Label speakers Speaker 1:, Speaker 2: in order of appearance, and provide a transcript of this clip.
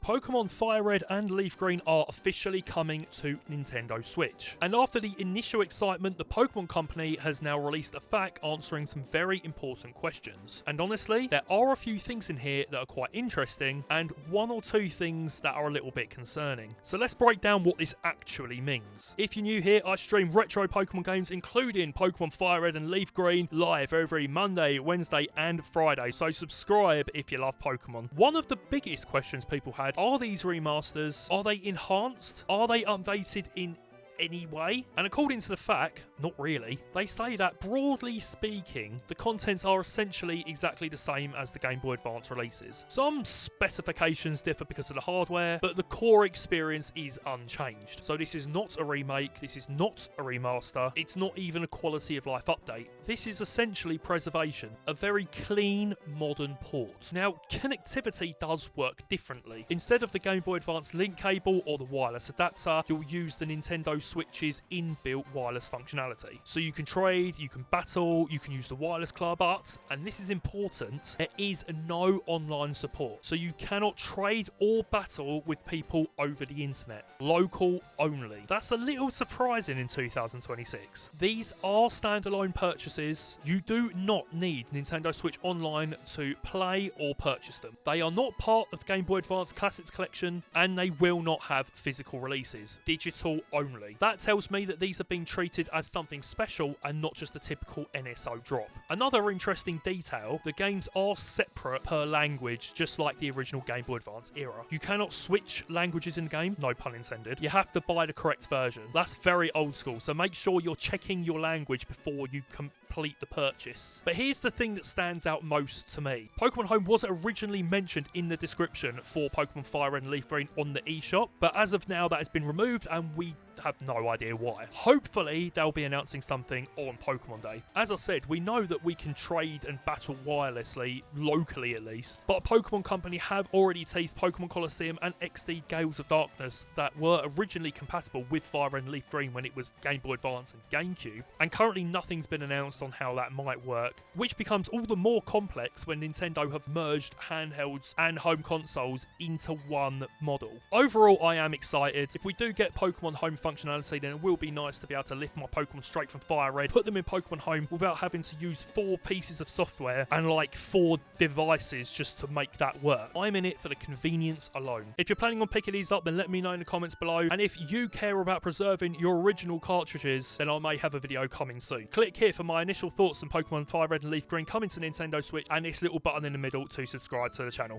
Speaker 1: Pokémon FireRed and LeafGreen are officially coming to Nintendo Switch. And after the initial excitement, the Pokémon company has now released a FAQ answering some very important questions. And honestly, there are a few things in here that are quite interesting, and one or two things that are a little bit concerning. So let's break down what this actually means. If you're new here, I stream retro Pokémon games, including Pokémon FireRed and LeafGreen, live every Monday, Wednesday, and Friday. So subscribe if you love Pokémon. One of the biggest questions people had, are these remasters, are they enhanced? Are they updated in any way? And according to the FAQ, not really. They say that broadly speaking, the contents are essentially exactly the same as the Game Boy Advance releases. Some specifications differ because of the hardware, but the core experience is unchanged. So this is not a remake, this is not a remaster, it's not even a quality of life update. This is essentially preservation, a very clean modern port. Now, connectivity does work differently. Instead of the Game Boy Advance link cable or the wireless adapter, you'll use the Nintendo Switch's inbuilt wireless functionality. So you can trade, you can battle, you can use the wireless club, but, and this is important, there is no online support. So you cannot trade or battle with people over the internet. Local only. That's a little surprising in 2026. These are standalone purchases. You do not need Nintendo Switch Online to play or purchase them. They are not part of the Game Boy Advance Classics collection, and they will not have physical releases. Digital only. That tells me that these have been treated as something special and not just a typical NSO drop. Another interesting detail, the games are separate per language, just like the original Game Boy Advance era. You cannot switch languages in the game, no pun intended. You have to buy the correct version. That's very old school, so make sure you're checking your language before you complete the purchase. But here's the thing that stands out most to me. Pokemon Home was originally mentioned in the description for Pokemon FireRed and LeafGreen on the eShop, but as of now that has been removed and we have no idea why. Hopefully they'll be announcing something on Pokemon Day. As I said, we know that we can trade and battle wirelessly, locally at least, but Pokemon Company have already teased Pokemon Colosseum and XD Gales of Darkness that were originally compatible with FireRed and LeafGreen when it was Game Boy Advance and GameCube, and currently nothing's been announced on how that might work, which becomes all the more complex when Nintendo have merged handhelds and home consoles into one model. Overall, I am excited. If we do get Pokemon Home functionality, then it will be nice to be able to lift my Pokemon straight from FireRed, put them in Pokemon Home without having to use 4 pieces of software and like 4 devices just to make that work. I'm in it for the convenience alone. If you're planning on picking these up, then let me know in the comments below. And if you care about preserving your original cartridges, then I may have a video coming soon. Click here for my initial thoughts on Pokemon FireRed and LeafGreen coming to Nintendo Switch, and this little button in the middle to subscribe to the channel.